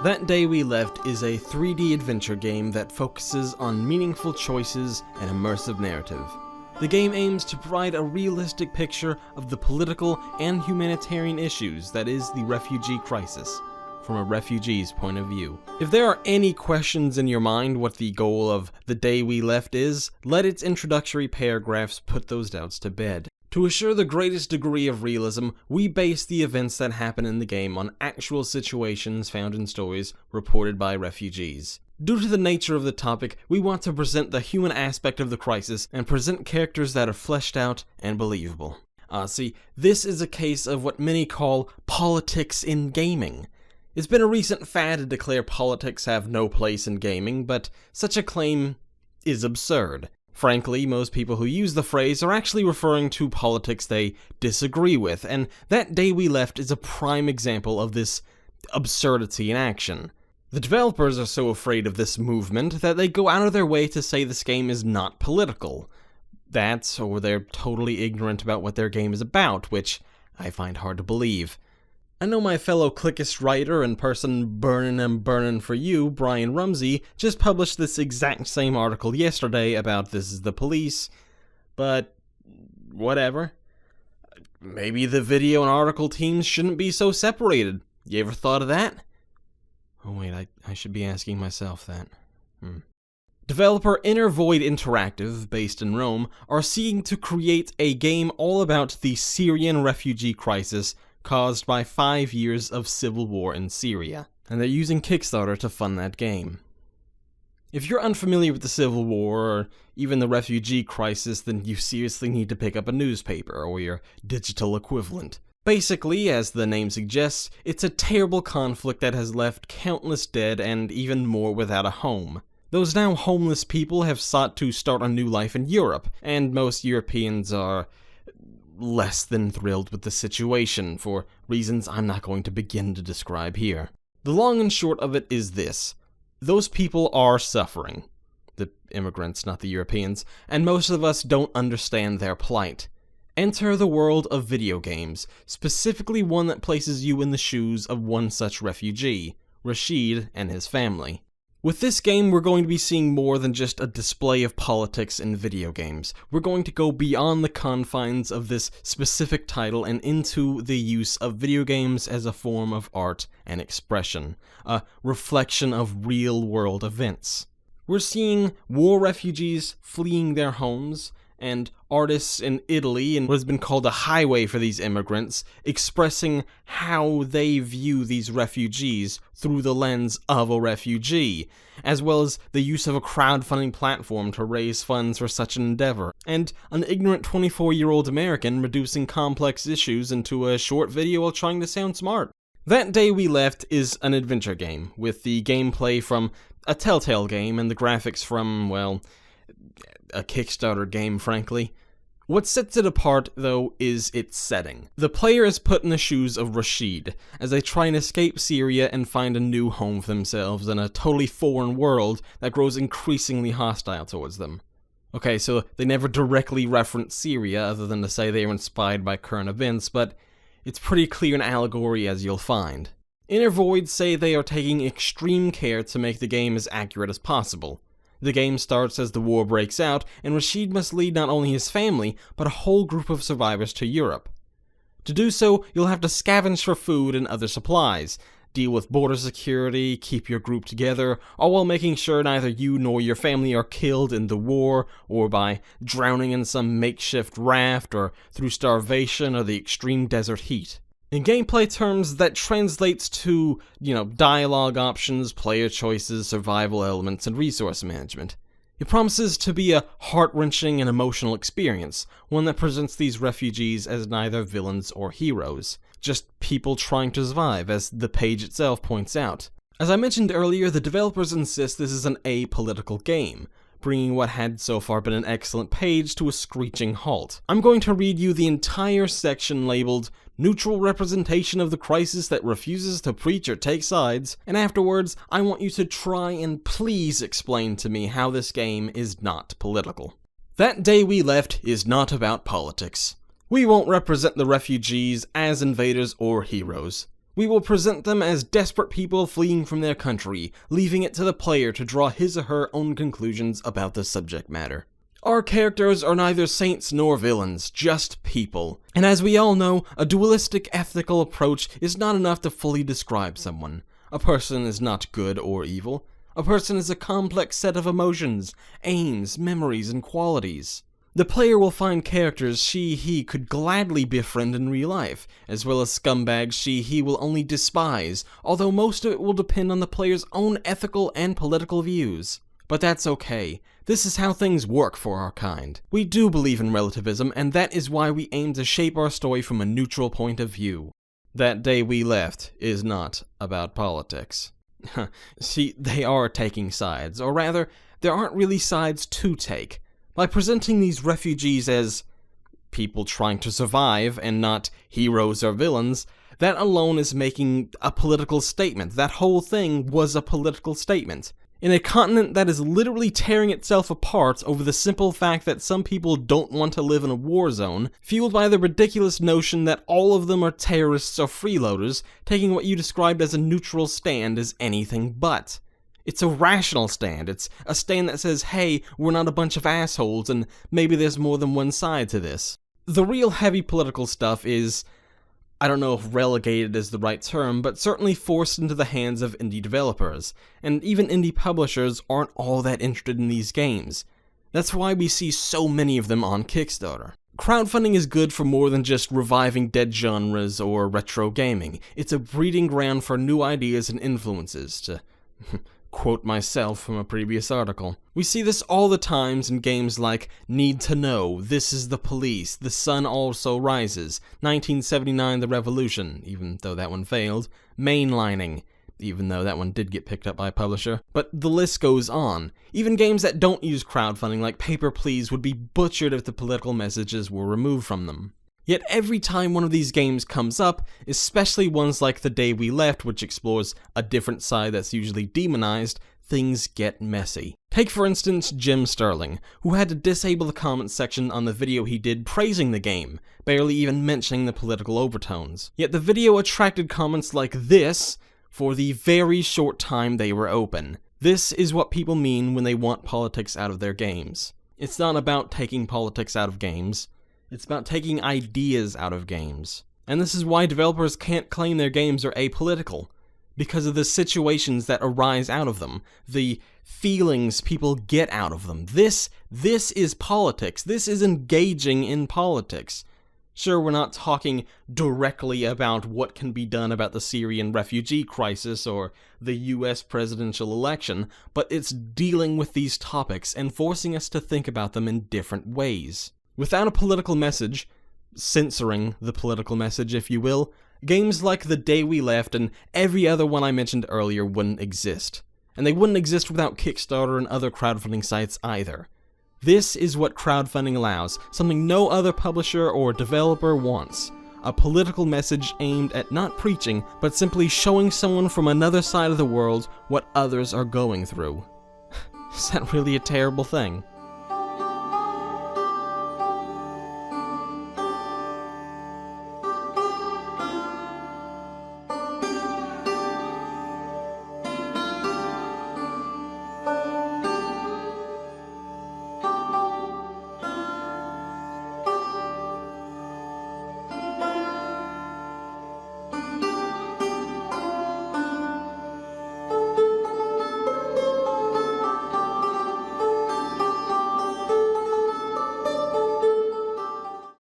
That Day We Left is a 3D adventure game that focuses on meaningful choices and immersive narrative. The game aims to provide a realistic picture of the political and humanitarian issues that is the refugee crisis, from a refugee's point of view. If there are any questions in your mind what the goal of The Day We Left is, let its introductory paragraphs put those doubts to bed. To assure the greatest degree of realism, we base the events that happen in the game on actual situations found in stories reported by refugees. Due to the nature of the topic, we want to present the human aspect of the crisis and present characters that are fleshed out and believable. See, this is a case of what many call politics in gaming. It's been a recent fad to declare politics have no place in gaming, but such a claim is absurd. Frankly, most people who use the phrase are actually referring to politics they disagree with, and That Day We Left is a prime example of this absurdity in action. The developers are so afraid of this movement that they go out of their way to say this game is not political. That's, or they're totally ignorant about what their game is about, which I find hard to believe. I know my fellow Clickist writer and person burnin' for you, Brian Rumsey, just published this exact same article yesterday about This Is the Police, but whatever. Maybe the video and article teams shouldn't be so separated. You ever thought of that? Oh wait, I should be asking myself that. Developer Inner Void Interactive, based in Rome, are seeking to create a game all about the Syrian refugee crisis caused by 5 years of civil war in Syria, and they're using Kickstarter to fund that game. If you're unfamiliar with the Civil War, or even the refugee crisis, then you seriously need to pick up a newspaper, or your digital equivalent. Basically, as the name suggests, it's a terrible conflict that has left countless dead and even more without a home. Those now homeless people have sought to start a new life in Europe, and most Europeans are less than thrilled with the situation, for reasons I'm not going to begin to describe here. The long and short of it is this. Those people are suffering. The immigrants, not the Europeans, and most of us don't understand their plight. Enter the world of video games, specifically one that places you in the shoes of one such refugee, Rashid and his family. With this game, we're going to be seeing more than just a display of politics in video games. We're going to go beyond the confines of this specific title and into the use of video games as a form of art and expression, a reflection of real-world events. We're seeing war refugees fleeing their homes, and artists in Italy, and what has been called a highway for these immigrants, expressing how they view these refugees through the lens of a refugee, as well as the use of a crowdfunding platform to raise funds for such an endeavor, and an ignorant 24-year-old American reducing complex issues into a short video while trying to sound smart. That Day We Left is an adventure game, with the gameplay from a Telltale game and the graphics from, well, a Kickstarter game, frankly. What sets it apart, though, is its setting. The player is put in the shoes of Rashid, as they try and escape Syria and find a new home for themselves in a totally foreign world that grows increasingly hostile towards them. Okay, so they never directly reference Syria, other than to say they were inspired by current events, but it's pretty clear an allegory, as you'll find. Inner Void say they are taking extreme care to make the game as accurate as possible. The game starts as the war breaks out, and Rashid must lead not only his family, but a whole group of survivors to Europe. To do so, you'll have to scavenge for food and other supplies, deal with border security, keep your group together, all while making sure neither you nor your family are killed in the war, or by drowning in some makeshift raft, or through starvation or the extreme desert heat. In gameplay terms, that translates to, dialogue options, player choices, survival elements, and resource management. It promises to be a heart-wrenching and emotional experience, one that presents these refugees as neither villains or heroes, just people trying to survive, as the page itself points out. As I mentioned earlier, the developers insist this is an apolitical game, bringing what had so far been an excellent page to a screeching halt. I'm going to read you the entire section labeled Neutral Representation of the Crisis That Refuses to Preach or Take Sides, and afterwards, I want you to try and please explain to me how this game is not political. That Day We Left is not about politics. We won't represent the refugees as invaders or heroes. We will present them as desperate people fleeing from their country, leaving it to the player to draw his or her own conclusions about the subject matter. Our characters are neither saints nor villains, just people. And as we all know, a dualistic ethical approach is not enough to fully describe someone. A person is not good or evil. A person is a complex set of emotions, aims, memories, and qualities. The player will find characters he could gladly befriend in real life, as well as scumbags he will only despise, although most of it will depend on the player's own ethical and political views. But that's okay. This is how things work for our kind. We do believe in relativism, and that is why we aim to shape our story from a neutral point of view. That Day We Left is not about politics. See, they are taking sides, or rather, there aren't really sides to take. By presenting these refugees as people trying to survive and not heroes or villains, that alone is making a political statement. That whole thing was a political statement. In a continent that is literally tearing itself apart over the simple fact that some people don't want to live in a war zone, fueled by the ridiculous notion that all of them are terrorists or freeloaders, taking what you described as a neutral stand is anything but. It's a rational stand. It's a stand that says, hey, we're not a bunch of assholes, and maybe there's more than one side to this. The real heavy political stuff is, I don't know if relegated is the right term, but certainly forced into the hands of indie developers, and even indie publishers aren't all that interested in these games. That's why we see so many of them on Kickstarter. Crowdfunding is good for more than just reviving dead genres or retro gaming. It's a breeding ground for new ideas and influences, to quote myself from a previous article. We see this all the times in games like Need to Know, This is the Police, The Sun Also Rises, 1979 The Revolution, even though that one failed, Mainlining, even though that one did get picked up by a publisher, but the list goes on. Even games that don't use crowdfunding like Paper Please would be butchered if the political messages were removed from them. Yet every time one of these games comes up, especially ones like The Day We Left, which explores a different side that's usually demonized, things get messy. Take for instance Jim Sterling, who had to disable the comments section on the video he did praising the game, barely even mentioning the political overtones. Yet the video attracted comments like this for the very short time they were open. This is what people mean when they want politics out of their games. It's not about taking politics out of games. It's about taking ideas out of games. And this is why developers can't claim their games are apolitical, because of the situations that arise out of them, the feelings people get out of them. This is politics. This is engaging in politics. Sure, we're not talking directly about what can be done about the Syrian refugee crisis or the US presidential election, but it's dealing with these topics and forcing us to think about them in different ways. Without a political message, censoring the political message if you will, games like The Day We Left and every other one I mentioned earlier wouldn't exist. And they wouldn't exist without Kickstarter and other crowdfunding sites either. This is what crowdfunding allows, something no other publisher or developer wants. A political message aimed at not preaching, but simply showing someone from another side of the world what others are going through. Is that really a terrible thing?